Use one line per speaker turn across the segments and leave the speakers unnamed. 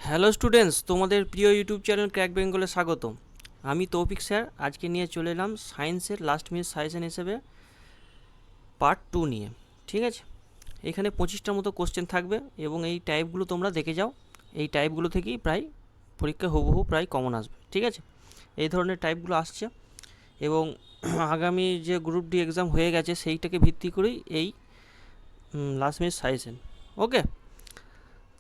Hello students, তোমাদের প্রিয় YouTube channel crack বেঙ্গলে স্বাগতম। আমি তৌফিক স্যার আজকে নিয়ে চলে এলাম সায়েন্সের লাস্ট মিনিট সাজেশন হিসেবে পার্ট 2 নিয়ে। ঠিক আছে, এখানে 25টার মতো কোশ্চেন থাকবে এবং এই টাইপগুলো তোমরা দেখে যাও। এই টাইপগুলো থেকেই প্রায় পরীক্ষায় হুবহু প্রায় কমন আসবে। ঠিক আছে, এই ধরনের টাইপগুলো আসছে এবং আগামী যে গ্রুপ ডি এক্সাম হয়ে গেছে সেইটাকে ভিত্তি করেই এই লাস্ট মিনিট সাজেশন। ওকে,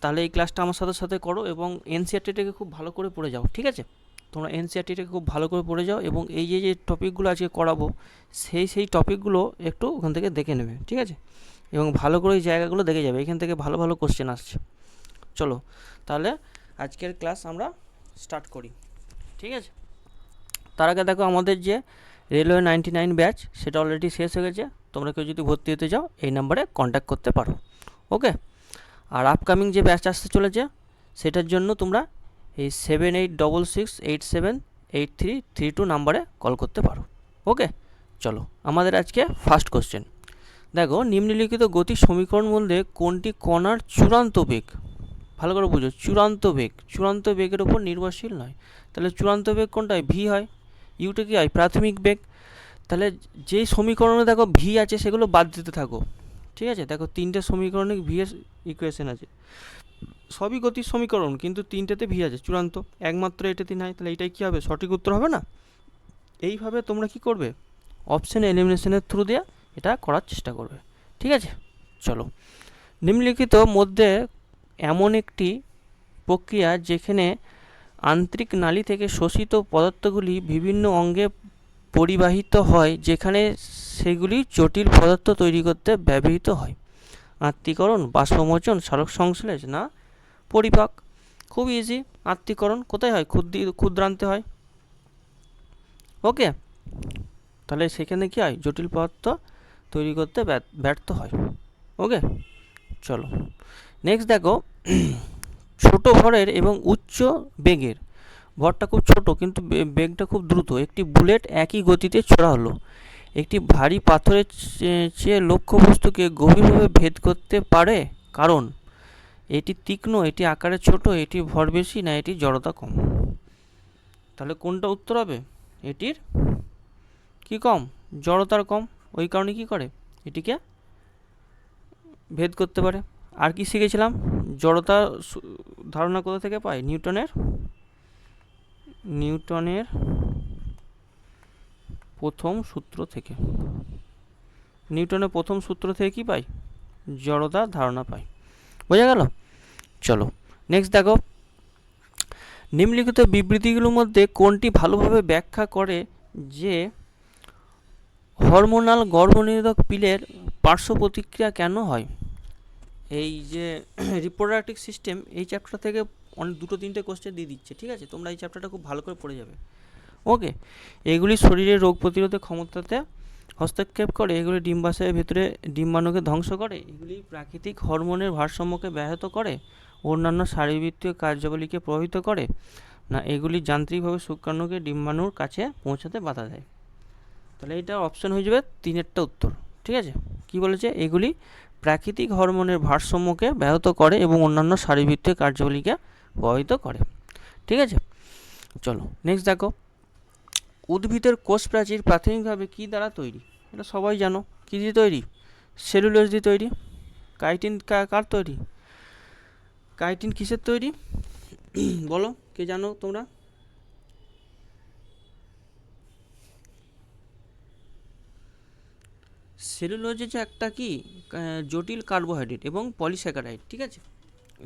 তাহলে এই ক্লাসটা আমার সাথে সাথে করো এবং এনসিইআরটিটাকে খুব ভালো করে পড়ে যাও। ঠিক আছে, তোমরা এনসিইআরটিটাকে খুব ভালো করে পড়ে যাও এবং এই যে যে টপিকগুলো আজকে করাবো সেই টপিকগুলো একটু ওখান থেকে দেখে নেবে। ঠিক আছে, এবং ভালো করে এই জায়গাগুলো দেখে যাবে, এখান থেকে ভালো ভালো কোশ্চেন আসছে। চলো তাহলে আজকের ক্লাস আমরা স্টার্ট করি। ঠিক আছে, তার আগে দেখো আমাদের যে রেলওয়ে 99 ব্যাচ সেটা অলরেডি শেষ হয়ে গেছে। তোমরা কেউ যদি ভর্তি হতে চাও এই নাম্বারে কন্ট্যাক্ট করতে পারো। ওকে, আর আপকামিং যে ব্যাচ আসতে চলেছে সেটার জন্য তোমরা এই 7866878332 নাম্বারে কল করতে পারো। ওকে, চলো আমাদের আজকে ফার্স্ট কোশ্চেন। দেখো, নিম্নলিখিত গতির সমীকরণ মধ্যে কোনটি কণার চূড়ান্ত বেগ? ভালো করে বুঝো, চূড়ান্ত বেগের উপর নির্ভরশীল নয়। তাহলে চূড়ান্ত বেগ কোনটা হয়? ভি হয়। ইউটা কি হয়? প্রাথমিক বেগ। তাহলে যেই সমীকরণে দেখো ভি আছে সেগুলো বাদ দিতে থাকো। ঠিক আছে, দেখো তিনটে সমীকরণে ভি এর ইকুয়েশন আছে, সবই গতির সমীকরণ কিন্তু তিনটেতে ভি আছে চূড়ান্ত, একমাত্র এটাতে নাই। তাহলে এটাই কী হবে? সঠিক উত্তর হবে না? এইভাবে তোমরা কি করবে? অপশন এলিমিনেশনের থ্রু দিয়ে এটা করার চেষ্টা করবে। ঠিক আছে, চলো। নিম্নলিখিত মধ্যে এমন একটি প্রক্রিয়া যেখানে আন্তরিক নালী থেকে শোষিত পদার্থগুলি বিভিন্ন অঙ্গে পরিবাহিত হয়, যেখানে সেগুলি জটিল পদার্থ তৈরি করতে ব্যবহৃত হয়। আত্তীকরণ, বাষ্পমোচন, সালোক সংশ্লেষ না পরিপাক? খুব ইজি। আত্তীকরণ কোথায় হয়? ক্ষুদ্রান্তে হয়। ওকে, তাহলে সেখানে কি হয়? জটিল পদার্থ তৈরি করতে ব্যর্থ হয়। ওকে, চলো নেক্সট দেখো, ছোট ভরের এবং উচ্চ বেগের, ভরটা খুব ছোট কিন্তু বেগটা খুব দ্রুত একটি বুলেট একই গতিতে ছোড়া হলো। একটি ভারী পাথরের চেয়ে লক্ষ্যবস্তুকে গভীরভাবে ভেদ করতে পারে, কারণ এটি তীক্ষ্ণ, এটি আকারে ছোট, এটি ভর বেশি, না এটি জড়তা কম? তাহলে কোনটা উত্তর হবে? এটির কি কম? জড়তার কম। ওই কারণে কি করে? এটিকে ভেদ করতে পারে। আর কি শিখেছিলাম? জড়তা ধারণা কোথা থেকে পাই? নিউটনের প্রথম সূত্র থেকে। নিউটনের প্রথম সূত্র থেকে কি পাই? জড়তার ধারণা পাই। বোঝা গেল? চলো নেক্সট দেখো, নিম্নলিখিত বিবৃতিগুলোর মধ্যে কোনটি ভালোভাবে ব্যাখ্যা করে যে হরমোনাল গর্ভনিরোধক পিলের পার্শ্ব প্রতিক্রিয়া কেন হয়? এই যে রিপ্রোডাক্টিভ সিস্টেম, এই চ্যাপ্টার থেকে অনেক দুটো তিনটে কোশ্চেন দিয়ে দিচ্ছে। ঠিক আছে, তোমরা এই চ্যাপ্টারটা খুব ভালো করে পড়ে যাবে। ওকে, এগুলি শরীরের রোগ প্রতিরোধের ক্ষমতাতে হস্তক্ষেপ করে, এগুলি ডিম্বাশয়ের ভিতরে ডিম্বাণুকে ধ্বংস করে, এগুলি প্রাকৃতিক হরমোনের ভারসাম্যকে ব্যাহত করে, অন্যান্য শারীরবৃত্তীয় কার্যাবলীকে প্রভাবিত করে, না এগুলি যান্ত্রিকভাবে শুক্রাণুকে ডিম্বাণুর কাছে পৌঁছাতে বাধা দেয়? তাহলে এটা অপশন হয়ে যাবে তিনেরটা উত্তর। ঠিক আছে, কি বলেছে? এগুলি প্রাকৃতিক হরমোনের ভারসাম্যকে ব্যাহত করে এবং অন্যান্য শারীরবৃত্তীয় কার্যাবলীকে প্রভাবিত করে। ঠিক আছে, চলো নেক্সট দেখো, উদ্ভিদের কোষ প্রাচীর প্রাথমিকভাবে কী দ্বারা তৈরি? এটা সবাই জানো। কী দিয়ে তৈরি? সেলুলোজ দিয়ে তৈরি। কাইটিন কার তৈরি? কাইটিন কিসের তৈরি বলো, কে জানো তোমরা? সেলুলোজ যে একটা কি জটিল কার্বোহাইড্রেট এবং পলিস্যাকারাইড। ঠিক আছে,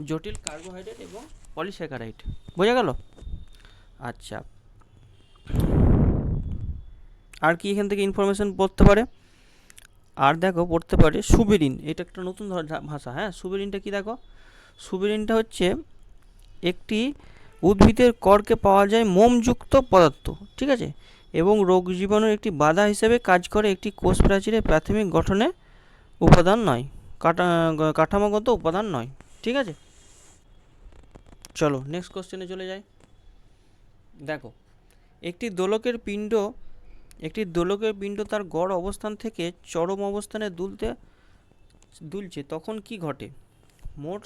জটিল কার্বোহাইড্রেট এবং পলিস্যাকারাইড। বোঝা গেল? আচ্ছা, আর কি এখান থেকে ইনফরমেশন পড়তে পারে? আর দেখো পড়তে পারে সুবেরিন, এটা একটা নতুন ভাষা। হ্যাঁ, সুবেরিনটা কি? দেখো, সুবেরিনটা হচ্ছে একটি উদ্ভিদের কর্কে পাওয়া যায় মোমযুক্ত পদার্থ। ঠিক আছে, এবং রোগ জীবাণুর একটি বাধা হিসেবে কাজ করে, একটি কোষ প্রাচীরের প্রাথমিক গঠনে উপাদান নয়, কাঠামোগত উপাদান নয়। ঠিক আছে, চলো নেক্সট কোশ্চেনে চলে যাই। দেখো, একটি দোলকের পিণ্ড তার গড় অবস্থান থেকে চরম অবস্থানে দুলছে, তখন কি ঘটে? মোট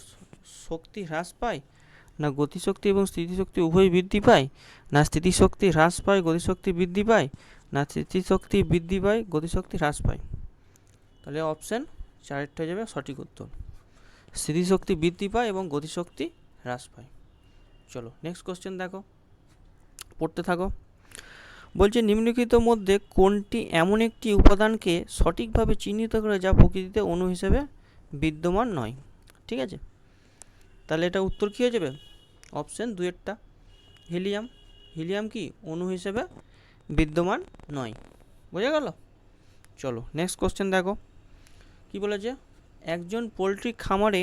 শক্তি হ্রাস পায়, না গতিশক্তি এবং স্থিতিশক্তি উভয়ই বৃদ্ধি পায়, না স্থিতিশক্তি হ্রাস পায় গতিশক্তি বৃদ্ধি পায়, না স্থিতিশক্তি বৃদ্ধি পায় গতিশক্তি হ্রাস পায়। তাহলে অপশান 4 হয়ে যাবে সঠিক উত্তর, স্থিতিশক্তি বৃদ্ধি পায় এবং গতিশক্তি হ্রাস পায়। চলো নেক্সট কোশ্চেন দেখো, পড়তে থাকো। বলছে নিম্নলিখিত মধ্যে কোনটি এমন একটি উপাদানকে সঠিকভাবে চিহ্নিত করে যা প্রকৃতিতে অণু হিসেবে বিদ্যমান নয়? ঠিক আছে, তাহলে এটা উত্তর কী হয়ে যাবে? Option 2 helium. হিলিয়াম কি অণু হিসেবে বিদ্যমান নয়। বোঝা গেল? চলো নেক্সট কোশ্চেন দেখো কি বলেছে। একজন পোলট্রি খামারে,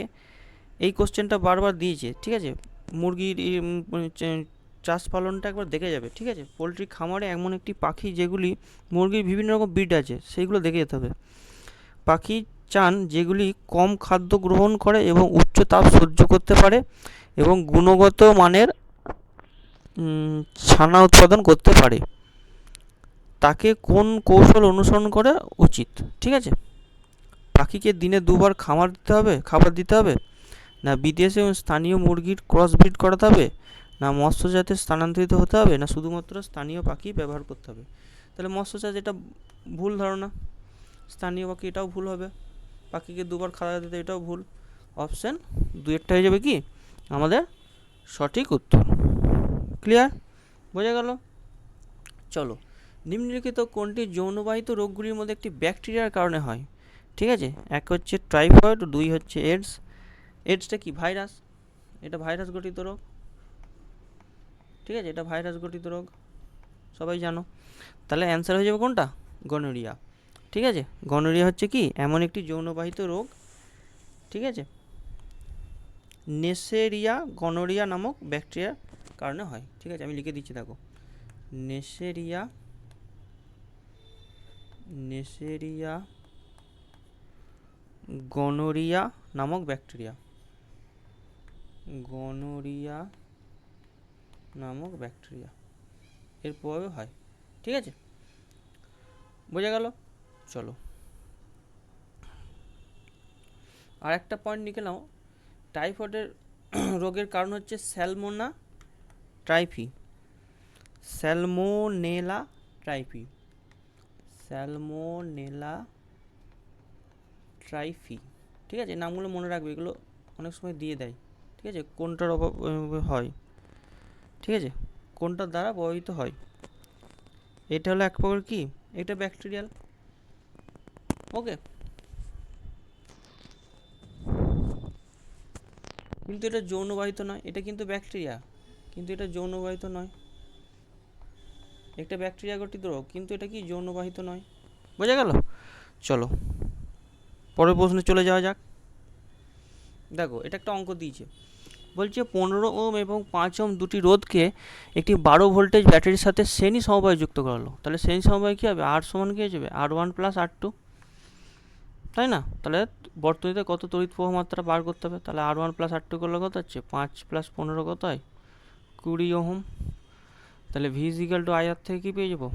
এই কোশ্চেনটা বারবার দিয়েছে, ঠিক আছে, মুরগির চাষ পালনটা একবার দেখে যাবে। ঠিক আছে, পোলট্রি খামারে এমন একটি পাখি যেগুলি মুরগির বিভিন্ন রকম ব্রিড আছে সেইগুলো দেখে যেতে হবে। পাখি চান যেগুলি কম খাদ্য গ্রহণ করে এবং উচ্চ তাপ সহ্য করতে পারে এবং গুণগত মানের ছানা উৎপাদন করতে পারে। তাকে কোন কৌশল অনুসরণ করা উচিত? ঠিক আছে, পাখিকে দিনে 2 বার খাবার দিতে হবে, না বিদেশে এবং স্থানীয় মুরগির ক্রস ব্রিড করাতে হবে, না মৎস্য জাতে স্থানান্তরিত হতে হবে, না শুধুমাত্র স্থানীয় পাখি ব্যবহার করতে হবে? তাহলে মৎস্য চাষ এটা ভুল ধারণা, স্থানীয় পাখি এটাও ভুল হবে, পাখিকে 2 বার খাবার দিতে এটাও ভুল। অপশান 2 হয়ে যাবে কি আমাদের সঠিক উত্তর। ক্লিয়ার? বোঝা গেল? চলো, নিম্নলিখিত কোনটি যৌনবাহিত রোগগুলির মধ্যে একটি ব্যাকটেরিয়ার কারণে হয়? ঠিক আছে, 1 হচ্ছে টাইফয়েড, 2 হচ্ছে এডস। এডসটা কি ভাইরাস, এটা ভাইরাস গঠিত রোগ। ঠিক আছে, এটা ভাইরাস গঠিত রোগ, সবাই জানো। তাহলে অ্যান্সার হয়ে যাবে কোনটা? গনোরিয়া। ঠিক আছে, গনোরিয়া হচ্ছে কি এমন একটি যৌনবাহিত রোগ, ঠিক আছে, নেসেরিয়া গনোরিয়া নামক ব্যাকটেরিয়ার কারণে হয়। ঠিক আছে, আমি লিখে দিচ্ছি দেখো, নেসেরিয়া গনোরিয়া নামক ব্যাকটেরিয়া, গনোরিয়া নামক ব্যাকটেরিয়া এর প্রভাবে হয়। ঠিক আছে, বোঝা গেল? চলো আর একটা পয়েন্ট লিখে নাও, টাইফয়েডের রোগের কারণ হচ্ছে স্যালমোনা টাইফি, স্যালমোনেলা টাইফি, স্যালমোনেলা ট্রাইফি। ঠিক আছে, নামগুলো মনে রাখবে, এগুলো অনেক সময় দিয়ে দেয়। ঠিক আছে, কোনটার অভাবে হয়, ঠিক আছে, কোনটার দ্বারা প্রভাবিত হয়। এটা হলো এক প্রকার কি, এটা ব্যাকটেরিয়াল। ওকে, কিন্তু এটা যৌনবাহিত নয়, এটা কিন্তু ব্যাকটেরিয়া, কিন্তু এটা যৌনবাহিত নয়। একটা ব্যাকটেরিয়া গঠিত রোগ, কিন্তু এটা কি যৌনবাহিত নয়। বোঝা গেল? চলো পরের প্রশ্নে চলে যাওয়া যাক। দেখো এটা একটা অঙ্ক দিয়েছে, বলছে 15 ওহম এবং 5 ওহম দুটি রোধকে একটি 12 ভোল্টেজ ব্যাটারির সাথে শ্রেণী সমবায় যুক্ত করা হলো। তাহলে শ্রেণী সমবায় কী হবে? R সমান কী হয়ে যাবে? R1 প্লাস R2, তাই না? তাহলে বর্তনীতে কত তড়িৎ প্রবাহ মাত্রা বার করতে হবে? তাহলে R1 প্লাস R2 করলে কত হচ্ছে? 5 প্লাস 15 কত হয়? 20 ওহম। তাহলে V ইজিক্যাল টু IR থেকে কী পেয়ে যাবো?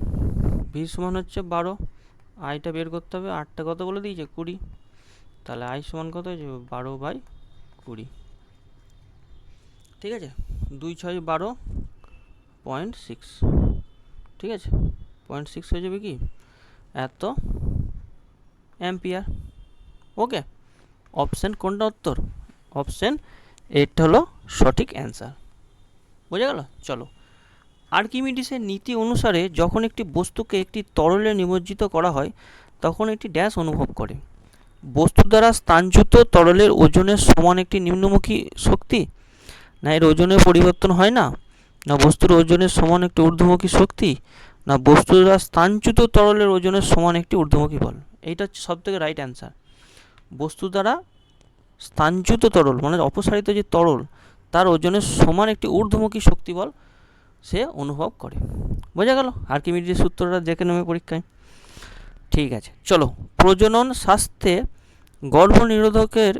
V সমান হচ্ছে 12, আইটা বের করতে হবে, আরটা কত বলে দিয়েছে? 20। তাহলে I সমান কত হয়ে যাবে? 12/20। ঠিক আছে, 2 6 12.6, ঠিক আছে, 0.6 হয়ে যাবে কি এত অ্যাম্পিয়ার। ওকে, অপশান কোনটা উত্তর? অপশান এটা হলো সঠিক অ্যান্সার। বোঝা গেল? চলো, আর্কিমিডিসের নীতি অনুসারে যখন একটি বস্তুকে একটি তরলে নিমজ্জিত করা হয় তখন একটি ড্যাশ অনুভব করে। বস্তু দ্বারা স্থানচ্যুত তরলের ওজনের সমান একটি নিম্নমুখী শক্তি, না এর ওজনের পরিবর্তন হয় না, না বস্তুর ওজনের সমান একটি ঊর্ধ্বমুখী শক্তি, না বস্তু দ্বারা স্থানচ্যুত তরলের ওজনের সমান একটি ঊর্ধ্বমুখী বল। এইটা হচ্ছে সবথেকে রাইট অ্যান্সার। বস্তু দ্বারা স্থানচ্যুত তরল মানে অপসারিত যে তরল তার ওজনের সমান একটি ঊর্ধ্বমুখী শক্তি বল সে অনুভব করে। বোঝা গেল? আর্কিমিডিসের সূত্রটা দেখে নেবে পরীক্ষায়। ঠিক আছে, চলো, প্রজনন স্বাস্থ্যে গর্ভনিরোধকের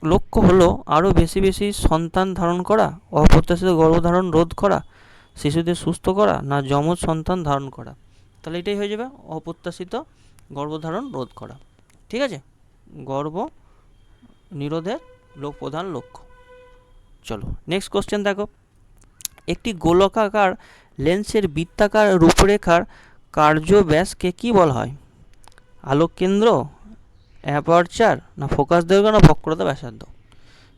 লক্ষ্য হলো আরও বেশি বেশি সন্তান ধারণ করা, অপ্রত্যাশিত গর্ভধারণ রোধ করা, শিশুদের সুস্থ করা, না যমজ সন্তান ধারণ করা। তাহলে এটাই হয়ে যাবে অপ্রত্যাশিত গর্ভধারণ রোধ করা। ঠিক আছে, গর্ভ নিরোধের প্রধান লক্ষ্য। চলো নেক্সট কোশ্চেন দেখো, একটি গোলকাকার লেন্সের বৃত্তাকার রূপরেখার কার্য ব্যাসকে কি বলা হয়? আলোক কেন্দ্র, অ্যাপারচার, না ফোকাস দৈর্ঘ্য, না বক্রতা ব্যাসার্ধ?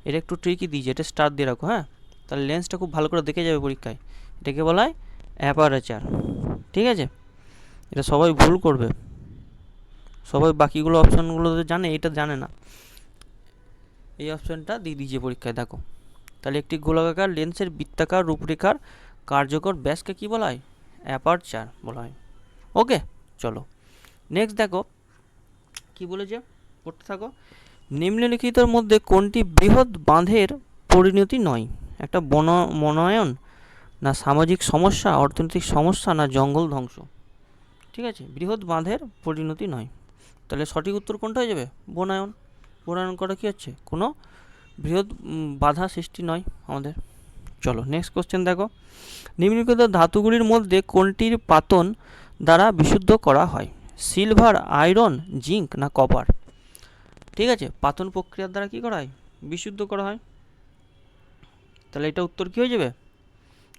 এটা একটু ট্রিকি দিয়েছে, এটা স্টার দিয়ে রাখো। হ্যাঁ, তাহলে লেন্সটা খুব ভালো করে দেখে যাবে পরীক্ষায়। এটাকে বলা হয় অ্যাপারচার। ঠিক আছে, এটা সবাই ভুল করবে, সবাই বাকিগুলো অপশানগুলো তো জানে, এটা জানে না। এই অপশানটা দিয়ে দিয়েছে পরীক্ষায়, দেখো। তাহলে একটি গোলাকার লেন্সের বৃত্তাকার রূপরেখার কার্যকর ব্যাসকে কী বলা হয়? অ্যাপারচার বলা হয়। ওকে, চলো নেক্সট দেখো কি বলেছে, পড়তে থাকো। নিম্নলিখিতের মধ্যে কোনটি বৃহৎ বাঁধের পরিণতি নয়? একটা বনায়ন, না সামাজিক সমস্যা, অর্থনৈতিক সমস্যা, না জঙ্গল ধ্বংস? ঠিক আছে, বৃহৎ বাঁধের পরিণতি নয়, তাহলে সঠিক উত্তর কোনটা হয়ে যাবে? বনায়ন। বনায়ন করা কী হচ্ছে? কোনো বৃহৎ বাধা সৃষ্টি নয় আমাদের। চলো নেক্সট কোশ্চেন দেখো, নিম্নলিখিত ধাতুগুলির মধ্যে কোনটির পাতন দ্বারা বিশুদ্ধ করা হয়? সিলভার, আয়রন, জিঙ্ক, না কপার? ঠিক আছে, পাতন প্রক্রিয়ার দ্বারা কী করা হয়? বিশুদ্ধ করা হয়। তাহলে এটা উত্তর কী হয়ে যাবে?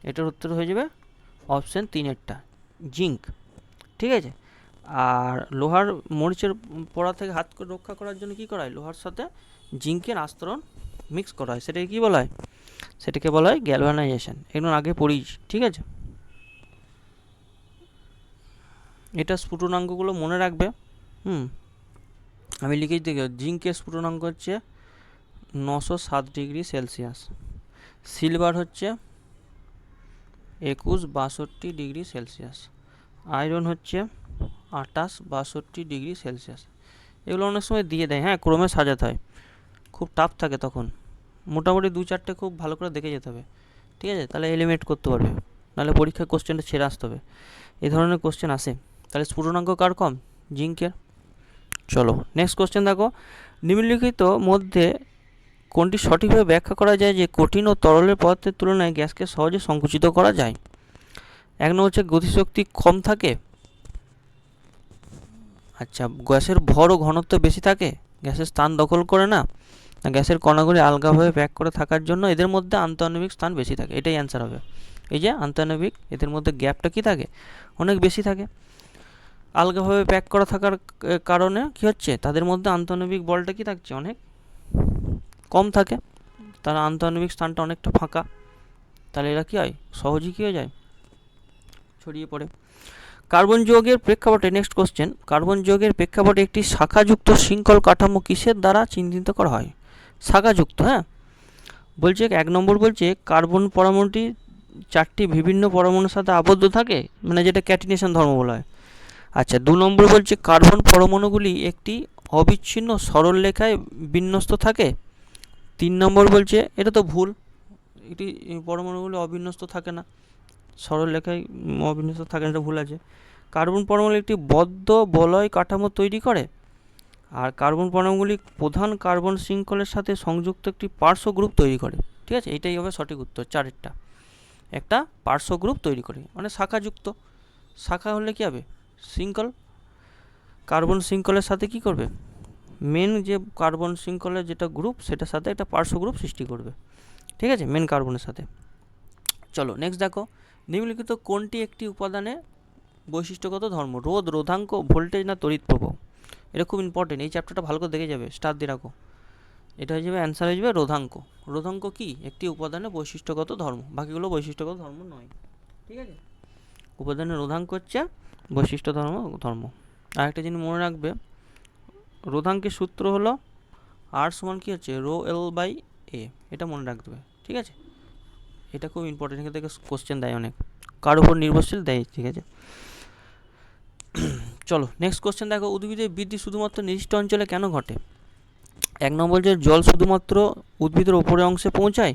এটার উত্তর হয়ে যাবে অপশান 3-এরটা, জিঙ্ক। ঠিক আছে, আর লোহার মরিচের পোড়া থেকে হাত রক্ষা করার জন্য কী করা হয়? লোহার সাথে জিঙ্কের আস্তরণ মিক্স করা হয়, সেটাকে কী বলা হয়? সেটাকে বলা হয় গ্যালভানাইজেশন। এগুলো আগে পড়িয়েছি। ঠিক আছে, এটা স্ফুটনাঙ্কগুলো মনে রাখবে। আমি লিখেছি দেখো, জিঙ্কের স্ফুটনাঙ্ক হচ্ছে 907 ডিগ্রি সেলসিয়াস, সিলভার হচ্ছে 2162 ডিগ্রি সেলসিয়াস, আয়রন হচ্ছে 2862 ডিগ্রি সেলসিয়াস। এগুলো অনেক সময় দিয়ে দেয়, হ্যাঁ, ক্রমে সাজাতে হয়, খুব টাফ থাকে তখন। মোটামুটি 2-4টে খুব ভালো করে দেখে যেতে হবে। ঠিক আছে, তাহলে এলিমিনেট করতে পারবে, নাহলে পরীক্ষায় কোশ্চেনটা ছেড়ে আসতে হবে। এই ধরনের কোশ্চেন আসে। তাহলে স্ফুটনাঙ্ক কার কম? জিঙ্কের। চলো নেক্সট কোশ্চেন দেখো, নিম্নলিখিত মধ্যে কোনটি সঠিকভাবে ব্যাখ্যা করা যায় যে কঠিন ও তরলের পদার্থের তুলনায় গ্যাসকে সহজে সংকুচিত করা যায়? এক নম্বর হচ্ছে গতিশক্তি কম থাকে। আচ্ছা, গ্যাসের ভর ও ঘনত্ব বেশি থাকে, গ্যাসের স্থান দখল করে না, না গ্যাসের কণাগুলি আলগাভাবে প্যাক করে থাকার জন্য এদের মধ্যে আন্তঃআণবিক স্থান বেশি থাকে? এটাই অ্যান্সার হবে। এই যে আন্তঃআণবিক, এদের মধ্যে গ্যাপটা কী থাকে? অনেক বেশি থাকে। আলগাভাবে প্যাক করা থাকার কারণে কী হচ্ছে? তাদের মধ্যে আন্তঃআণবিক বলটা কী থাকছে? অনেক কম থাকে, তার আন্তঃআণবিক স্থানটা অনেকটা ফাঁকা। তাহলে এরা কী হয়? সহজেই কী হয়ে যায়? ছড়িয়ে পড়ে। কার্বন যৌগের প্রেক্ষাপটে, নেক্সট কোশ্চেন, কার্বন যৌগের প্রেক্ষাপটে একটি শাখাযুক্ত শৃঙ্খল কাঠামো কিসের দ্বারা চিহ্নিত করা হয়? শাখাযুক্ত, হ্যাঁ, বলছে 1 নম্বর বলছে কার্বন পরমাণুটি 4টি বিভিন্ন পরমাণুর সাথে আবদ্ধ থাকে, মানে যেটা ক্যাটিনেশন ধর্ম বলা হয়। আচ্ছা, 2 নম্বর বলছে কার্বন পরমাণুগুলি একটি অবিচ্ছিন্ন সরল রেখায় বিন্যস্ত থাকে। 3 নম্বর বলছে এটা তো ভুল, এটি পরমাণুগুলি অবিন্যস্ত থাকে না, সরল রেখায় অবিন্যস্ত থাকে না, এটা ভুল আছে। কার্বন পরমাণু একটি বদ্ধ বলয় কাঠামো তৈরি করে, আর কার্বন পরমাণুগুলি প্রধান কার্বন শৃঙ্খলের সাথে সংযুক্ত একটি পার্শ্ব গ্রুপ তৈরি করে। ঠিক আছে, এটাই হবে সঠিক উত্তর, 4-এরটা, একটা পার্শ্ব গ্রুপ তৈরি করে, মানে শাখাযুক্ত। শাখা হলে কী হবে? শৃঙ্খল। কার্বন শৃঙ্খলের সাথে কি করবে? মেন যে কার্বন শৃঙ্খলের যেটা গ্রুপ, সেটার সাথে একটা পার্শ্ব গ্রুপ সৃষ্টি করবে। ঠিক আছে, মেন কার্বনের সাথে। চলো নেক্সট দেখো, নিম্নলিখিত কোনটি একটি উপাদানে বৈশিষ্ট্যগত ধর্ম? রোধ, রোধাঙ্ক, ভোল্টেজ, না তড়িৎ প্রবাহ? এটা খুব ইম্পর্টেন্ট, এই চ্যাপ্টারটা ভালো করে দেখে যাবে, স্টার দিয়ে রাখো। এটা হয়ে যাবে অ্যান্সার, হয়ে যাবে রোধাঙ্ক। রোধাঙ্ক কি? একটি উপাদানে বৈশিষ্ট্যগত ধর্ম, বাকিগুলো বৈশিষ্ট্যগত ধর্ম নয়। ঠিক আছে, উপাদানের রোধাঙ্ক হচ্ছে বৈশিষ্ট্য ধর্ম। আর একটা জিনিস মনে রাখবে, রোধাঙ্কের সূত্র হলো আর সমান কী হচ্ছে? রো এল বাই এ, এটা মনে রাখবে। ঠিক আছে, এটা খুব ইম্পর্টেন্ট, এখান থেকে কোশ্চেন দেয় অনেক, কার উপর নির্ভরশীল দেয়। ঠিক আছে, চলো নেক্সট কোশ্চেন দেখো, উদ্ভিদের বৃদ্ধি শুধুমাত্র নির্দিষ্ট অঞ্চলে কেন ঘটে? 1 নম্বর যে জল শুধুমাত্র উদ্ভিদের ওপরের অংশে পৌঁছায়,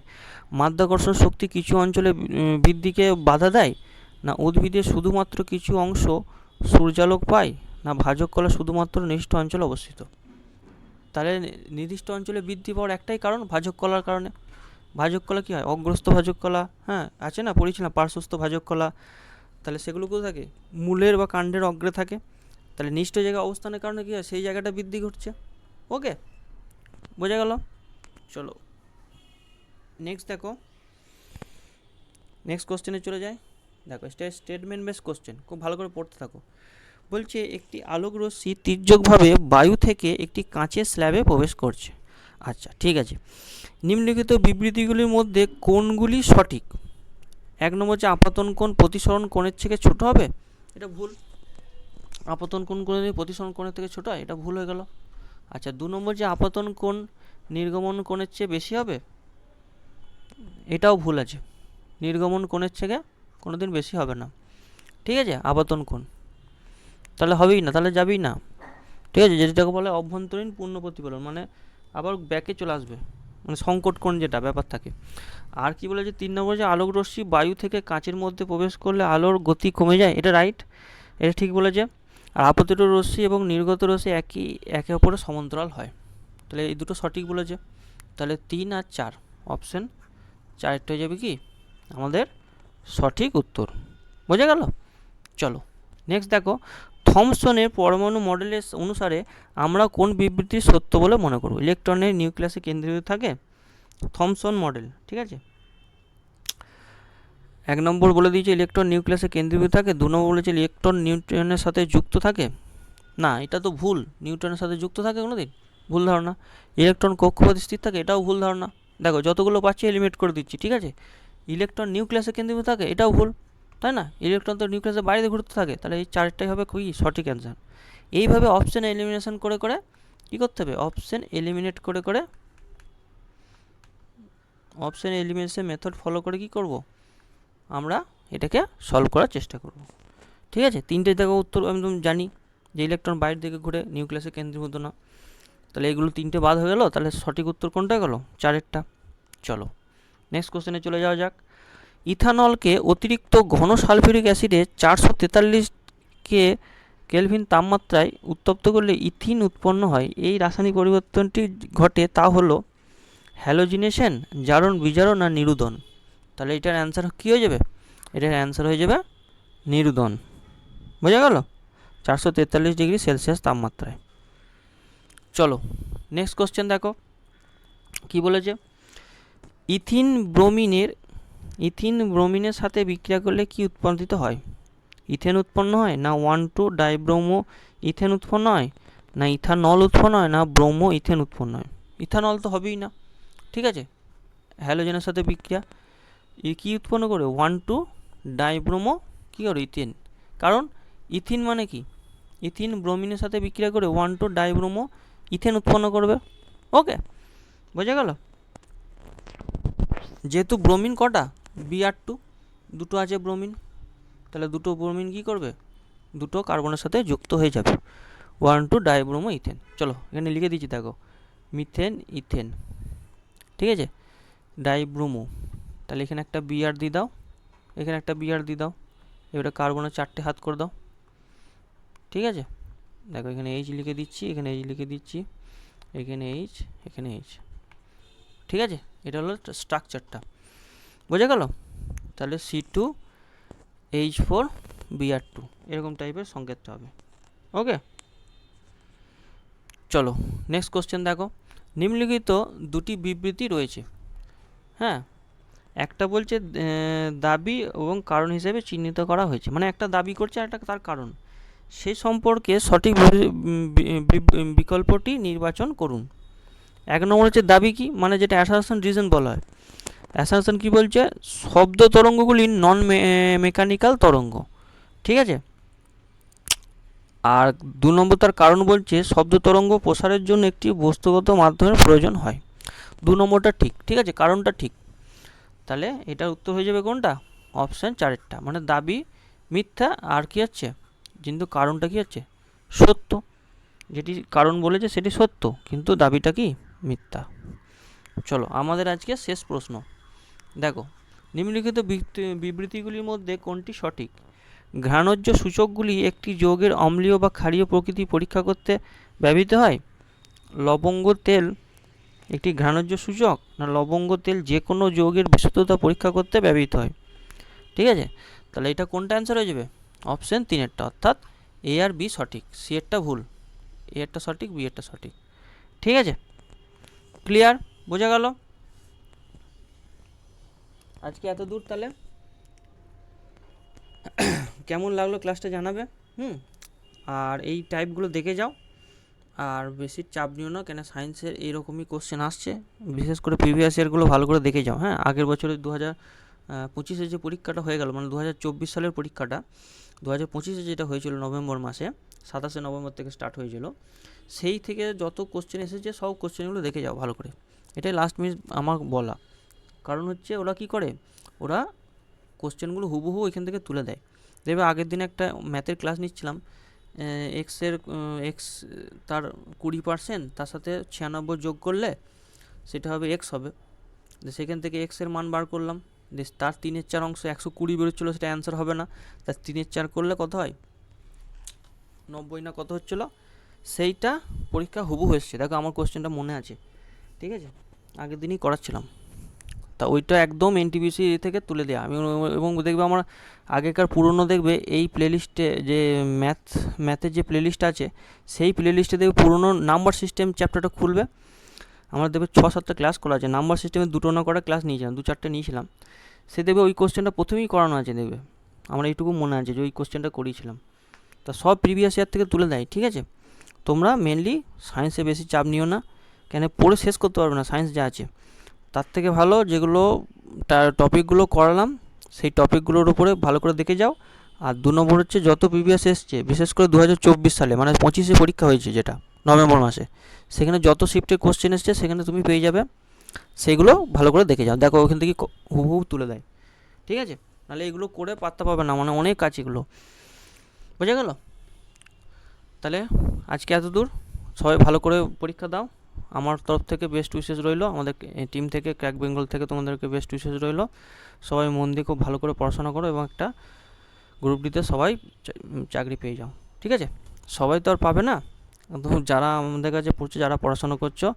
মাধ্যাকর্ষণ শক্তি কিছু অঞ্চলে বৃদ্ধিকে বাধা দেয়, না উদ্ভিদের শুধুমাত্র কিছু অংশ সূর্যালোক পায়, না ভাজক কলা শুধুমাত্র নির্দিষ্ট অঞ্চলে অবস্থিত? তাহলে নির্দিষ্ট অঞ্চলে বৃদ্ধি পাওয়ার একটাই কারণ, ভাজক কলার কারণে। ভাজক কলা কী হয়? অগ্রস্থ ভাজক কলা, হ্যাঁ আছে না, পড়েছিলাম, পার্শ্বস্থ ভাজক কলা। তাহলে সেগুলো কোথায় থাকে? মূলের বা কাণ্ডের অগ্রে থাকে। তাহলে নিষ্ঠ জায়গায় অবস্থানের কারণে কী হয়? সেই জায়গাটা বৃদ্ধি ঘটছে। ওকে, বোঝা গেল? চলো নেক্সট দেখো, নেক্সট কোশ্চেনে চলে যায়। দেখো স্টেটমেন্ট বেস কোশ্চেন, খুব ভালো করে পড়তে থাকো। বলছে একটি আলোক রশ্মি তির্যকভাবে বায়ু থেকে একটি কাঁচের স্ল্যাবে প্রবেশ করছে। আচ্ছা ঠিক আছে, নিম্নলিখিত বিবৃতিগুলির মধ্যে কোনগুলি সঠিক? এক নম্বর হচ্ছে আপাতন কোণ প্রতিসরণ কোণের থেকে ছোট হবে, এটা ভুল। আপাতন কোণ কোণের প্রতিসরণ কোণের থেকে ছোট হয়, এটা ভুল হয়ে গেল। আচ্ছা 2 নম্বর যে আপাতন কোণ নির্গমন কোণের চেয়ে বেশি হবে, এটাও ভুল আছে। নির্গমন কোণের থেকে কোনোদিন বেশি হবে না, ঠিক আছে, আপাতন কোণ। তাহলে হবেই না, তাহলে যাবেই না, ঠিক আছে। যেটাকে বলে অভ্যন্তরীণ পূর্ণ প্রতিফলন, মানে আবার ব্যাকে চলে আসবে, মানে সংকট কোণ যেটা ব্যাপার থাকে। আর কি বলেছে 3 নম্বর যে আলোক রশ্মি বায়ু থেকে কাঁচের মধ্যে প্রবেশ করলে আলোর গতি কমে যায়, এটা রাইট, এটা ঠিক বলেছে। আর আপতিত রশ্মি এবং নির্গত রশ্মি একে অপরের সমান্তরাল হয়, তাহলে এই দুটো সঠিক বলেছে। তাহলে 3 আর 4, অপশন 4টা হয়ে যাবে কি আমাদের সঠিক উত্তর। বোঝা গেল? চলো নেক্সট দেখো, থমসনের পরমাণু মডেলের অনুসারে আমরা কোন বিবৃতি সত্য বলে মনে করব? ইলেকট্রনের নিউক্লিয়াসে কেন্দ্রীভূত থাকে, থমসন মডেল, ঠিক আছে। 1 নম্বর বলে দিয়েছে ইলেকট্রন নিউক্লিয়াসে কেন্দ্রীভূত থাকে। 2 নম্বর বলেছে ইলেকট্রন নিউট্রনের সাথে যুক্ত থাকে। না, এটা তো ভুল, নিউট্রনের সাথে যুক্ত থাকে কোনোদিন, ভুল ধারণা। ইলেকট্রন কক্ষপথে স্থির থাকে, এটাও ভুল ধারণা। দেখো যতগুলো পাচ্ছি এলিমিনেট করে দিচ্ছি, ঠিক আছে। ইলেকট্রন নিউক্লিয়াসে কেন্দ্রীভূত থাকে, এটাও ভুল, তাই না। ইলেকট্রন তো নিউক্লিয়াসের বাইরে ঘুরতে থাকে, তাহলে এই 4টাই হবে কি সঠিক অ্যান্সার। এইভাবে অপশন এলিমিনেশন করে করে কী করতে হবে, অপশন এলিমিনেট করে করে, অপশন এলিমিনেশন মেথড ফলো করে কি করব আমরা, এটাকে সলভ করার চেষ্টা করব, ঠিক আছে। 3টে দেখো উত্তর একদম জানি যে ইলেকট্রন বাইরের দিকে ঘুরে, নিউক্লিয়াসে কেন্দ্রীভূত না, তাহলে এগুলো 3টে বাদ হয়ে গেল। তাহলে সঠিক উত্তর কোনটা গেল, 4এরটা। চলো নেক্সট কোশ্চেনে চলে যাওয়া যাক। ইথানলকে অতিরিক্ত ঘন সালফিউরিক অ্যাসিডে 443 কেলভিন তাপমাত্রায় উত্তপ্ত করলে ইথিন উৎপন্ন হয়। এই রাসায়নিক পরিবর্তনটি ঘটে তা হলো হ্যালোজিনেশন, জারণ, বিজারণ আর নিরুদন। তাহলে এটার অ্যান্সার কী হয়ে যাবে, এটার অ্যান্সার হয়ে যাবে নিরুদন। বোঝা গেল? 443 ডিগ্রি সেলসিয়াস তাপমাত্রায়। চলো নেক্সট কোশ্চেন দেখো কি বলেছে। ইথিন ব্রোমিনের সাথে বিক্রিয়া করলে কি উৎপাদিত হয়? ইথেন উৎপন্ন হয়, না 1,2-ডাইব্রোমো ইথেন উৎপন্ন হয়, না ইথানল উৎপন্ন হয়, না ব্রোমো ইথেন উৎপন্ন হয়? ইথানল তো হবেই না, ঠিক আছে। হ্যালোজেনের সাথে বিক্রিয়া কি উৎপন্ন করে, 1,2-ডাইব্রোমো কী করে ইথেন। কারণ ইথিন মানে কি, ইথিন ব্রোমিনের সাথে বিক্রিয়া করে 1,2-ডাইব্রোমো ইথেন উৎপন্ন করবে। ওকে, বোঝা গেল? যেহেতু ব্রোমিন কটা, Br2, দুটো আছে ব্রোমিন, তাহলে দুটো ব্রোমিন কী করবে, দুটো কার্বনের সাথে যুক্ত হয়ে যাবে, 1,2-ডাইব্রোমো ইথেন। চলো এখানে লিখে দিচ্ছি, দেখো মিথেন ইথেন, ঠিক আছে, ডাইব্রোমো, তাহলে এখানে একটা Br দিয়ে দাও, এখানে একটা Br দিয়ে দাও, এবারে কার্বনের 4টে হাত করে দাও, ঠিক আছে। দেখো এখানে H লিখে দিচ্ছি, এখানে H লিখে দিচ্ছি, এখানে H, এখানে H, ঠিক আছে। এটা হলো স্ট্রাকচারটা, বোঝা গেল? তাহলে C2H4Br2 এরকম টাইপের সংকেতটা হবে। ওকে, চলো নেক্সট কোশ্চেন দেখো। নিম্নলিখিত দুটি বিবৃতি রয়েছে, হ্যাঁ, একটা বলছে দাবি এবং কারণ হিসেবে চিহ্নিত করা হয়েছে, মানে একটা দাবি করছে আর একটা তার কারণ, সে সম্পর্কে সঠিক বিকল্পটি নির্বাচন করুন। 1 নম্বর হচ্ছে দাবি কি, মানে যেটা অ্যাসারশন রিজন বলা হয়। অ্যাসারশন কি বলছে, শব্দ তরঙ্গগুলি নন মেকানিক্যাল তরঙ্গ, ঠিক আছে। আর 2 নম্বর তার কারণ বলছে শব্দ তরঙ্গ প্রসারের জন্য একটি বস্তুগত মাধ্যমের প্রয়োজন হয়। 2 নম্বরটা ঠিক, ঠিক আছে, কারণটা ঠিক। তাহলে এটার উত্তর হয়ে যাবে কোনটা, অপশান 4এরটা, মানে দাবি মিথ্যা আর কি হচ্ছে, কিন্তু কারণটা কি হচ্ছে সত্য, যেটি কারণ বলেছে সেটি সত্য, কিন্তু দাবিটা কি মিথ্যা। চলো আমাদের আজকে শেষ প্রশ্ন দেখো, নিম্নলিখিত বিবৃতিগুলির মধ্যে কোনটি সঠিক? ঘ্রাণোজ্জ সূচকগুলি একটি যৌগের অম্লীয় বা ক্ষারীয় প্রকৃতি পরীক্ষা করতে ব্যবহৃত হয়। লবঙ্গ তেল একটি ঘ্রাণোজ্জ সূচক, না লবঙ্গ তেল যে কোনো যৌগের বিশুদ্ধতা পরীক্ষা করতে ব্যবহৃত হয়, ঠিক আছে। তাহলে এটা কোনটা অ্যান্সার হয়ে যাবে, অপশান 3এরটা, অর্থাৎ এ আর বি সঠিক, সি এরটা ভুল, এ এরটা সঠিক, বি এরটা সঠিক, ঠিক আছে। ক্লিয়ার, বোঝা গেল? আজকে এত দূর তাহলে কেমন লাগলো ক্লাসটা জানাবে। আর এই টাইপগুলো দেখে যাও, আর বেশি চাপ নিও না, কেন সায়েন্সের এইরকমই কোশ্চেন আসছে, বিশেষ করে প্রিভিয়াস ইয়ারগুলো ভালো করে দেখে যাও। হ্যাঁ, আগের বছরের 2025-এর যে পরীক্ষাটা হয়ে গেল, মানে 2024 সালের পরীক্ষাটা 2025-এ যেটা হয়েছিল নভেম্বর মাসে, 27শে নভেম্বর থেকে স্টার্ট হয়েছিল, সেই থেকে যত কোশ্চেন এসেছে সব কোশ্চেনগুলো দেখে যাও ভালো করে। এটাই লাস্ট মিনিট আমার বলা, কারণ হচ্ছে ওরা কি করে, ওরা কোশ্চেনগুলো হুবহু এখান থেকে তুলে দেয়। দেখবে আগের দিন একটা ম্যাথের ক্লাস নিচ্ছিলাম, এক্স তার 20%, তার সাথে 96 যোগ করলে সেটা হবে এক্স হবে। সেখান থেকে এক্সের মান বার করলাম, তার 3/4 অংশ 120 বেরোচ্ছিলো, সেটা অ্যান্সার হবে না। তার 3/4 করলে কত হয়, 90 না কত হচ্ছিলো, সেইটা পরীক্ষা হুবহু এসছে। দেখো আমার কোশ্চেনটা মনে আছে, ঠিক আছে, আগের দিনই করাচ্ছিলাম। তা ওইটা একদম এনটিপিসি থেকে তুলে দেওয়া আমি, এবং দেখবে আমার আগেকার পুরনো, দেখবে এই প্লেলিস্টে যে ম্যাথের যে প্লেলিস্ট আছে, সেই প্লেলিস্টে দেখবে পুরনো নাম্বার সিস্টেম চ্যাপ্টারটা খুলবে, আমার দেখবে 6-7টা ক্লাস করা আছে। নাম্বার সিস্টেমে 2টো না করা ক্লাস নিয়েছিলাম, 2-4টে নিয়েছিলাম। সে দেখবে ওই কোশ্চেনটা প্রথমেই করানো আছে, দেখবে আমার এইটুকু মনে আছে যে ওই কোশ্চেনটা করিয়েছিলাম। তা সব প্রিভিয়াস ইয়ার থেকে তুলে দেয়, ঠিক আছে। তোমরা মেনলি সায়েন্সে বেশি চাপ নিও না, কেন পড়ে শেষ করতে পারবে না সায়েন্স যা আছে। তার থেকে ভালো যেগুলো টপিকগুলো করালাম, সেই টপিকগুলোর উপরে ভালো করে দেখে যাও। আর 2 নম্বর হচ্ছে যত প্রিভিয়াস এসছে, বিশেষ করে 2024 সালে, মানে 25-এ পরীক্ষা হয়েছে যেটা নভেম্বর মাসে, সেখানে যত শিফটের কোশ্চেন এসছে সেখানে তুমি পেয়ে যাবে, সেগুলো ভালো করে দেখে যাও। দেখো ওখান থেকে হুবহু তুলে দেয়, ঠিক আছে। নাহলে এগুলো করে পাত্তা পাবে না, মানে অনেক কাজ এগুলো, বোঝা গেল। তাহলে আজকে এত দূর, সবাই ভালো করে পরীক্ষা দাও। আমার তরফ থেকে বেস্ট উইশেস রইলো, আমাদের টিম থেকে, ক্র্যাক বেঙ্গল থেকে তোমাদেরকে বেস্ট উইশেস রইলো। সবাই মন দিয়ে খুব ভালো করে পড়াশোনা করো, এবং একটা গ্রুপ ডিতে সবাই চাকরি পেয়ে যাও, ঠিক আছে। সবাই তো আর পাবে না, যারা আমাদের কাছে পড়ছে, যারা পড়াশোনা করছো,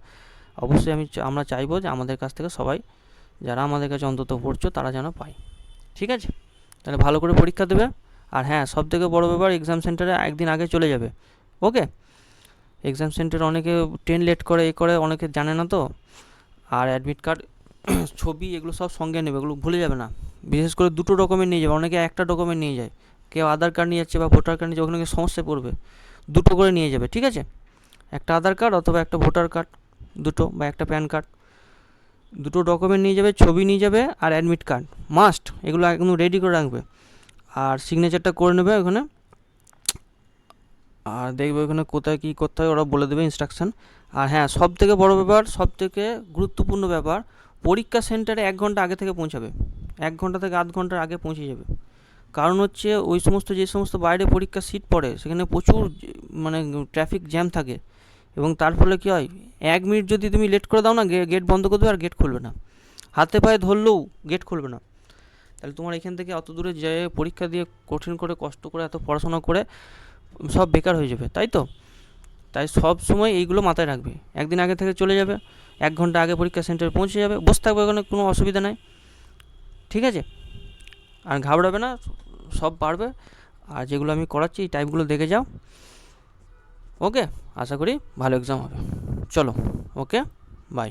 অবশ্যই আমরা চাইবো যে আমাদের কাছ থেকে সবাই, যারা আমাদের কাছে অন্তত পড়ছো, তারা যেন পায়, ঠিক আছে। তাহলে ভালো করে পরীক্ষা দেবে। আর হ্যাঁ, সব থেকে বড়ো ব্যাপার, এক্সাম সেন্টারে একদিন আগে চলে যাবে, ওকে। এক্সাম সেন্টারে অনেকে ট্রেন লেট করে, অনেকে জানে না তো। আর অ্যাডমিট কার্ড, ছবি, এগুলো সব সঙ্গে নেবে, এগুলো ভুলে যাবে না। বিশেষ করে 2টো ডকুমেন্ট নিয়ে যাবে, অনেকে একটা ডকুমেন্ট নিয়ে যায়, কেউ আধার কার্ড নিয়ে যাচ্ছে বা ভোটার কার্ড নিয়ে যাচ্ছে, ওখানে সমস্যায় পড়বে। 2টো করে নিয়ে যাবে, ঠিক আছে। একটা আধার কার্ড অথবা একটা ভোটার কার্ড, 2টো, বা একটা প্যান কার্ড, 2টো ডকুমেন্ট নিয়ে যাবে, ছবি নিয়ে যাবে, আর অ্যাডমিট কার্ড মাস্ট, এগুলো একদম রেডি করে রাখবে। আর সিগনেচারটা করে নেবে ওখানে, আর দেখবে ওখানে কোথায় কী করতে হয়, ওরা বলে দেবে ইনস্ট্রাকশান। আর হ্যাঁ, সব থেকে বড়ো ব্যাপার, সব থেকে গুরুত্বপূর্ণ ব্যাপার, পরীক্ষা সেন্টারে 1 ঘন্টা আগে থেকে পৌঁছাবে, 1 ঘন্টা থেকে আধ ঘন্টার আগে পৌঁছে যাবে। কারণ হচ্ছে ওই সমস্ত, যে সমস্ত বাইরে পরীক্ষার সিট পড়ে, সেখানে প্রচুর মানে ট্রাফিক জ্যাম থাকে, এবং তার ফলে কী হয়, 1 মিনিট যদি তুমি লেট করে দাও না, গেট বন্ধ করে দেবে, আর গেট খুলবে না, হাতে পায়ে ধরলেও গেট খুলবে না। তাহলে তোমার এখান থেকে অত দূরে যেয়ে পরীক্ষা দিয়ে কঠিন করে, কষ্ট করে, এত পড়াশোনা করে সব বেকার হয়ে যাবে, তাই তো। তাই সব সময় এইগুলো মাথায় রাখবে, একদিন আগে থেকে চলে যাবে, 1 ঘন্টা আগে পরীক্ষা সেন্টারে পৌঁছে যাবে, বসে থাকবে ওখানে, কোনো অসুবিধা নাই, ঠিক আছে। আর ঘাবড়াবে না, সব পারবে। আর যেগুলো আমি করাচ্ছি, এই টাইপগুলো দেখে যাও, ওকে। আশা করি ভালো এক্সাম হবে। চলো, ওকে, বাই।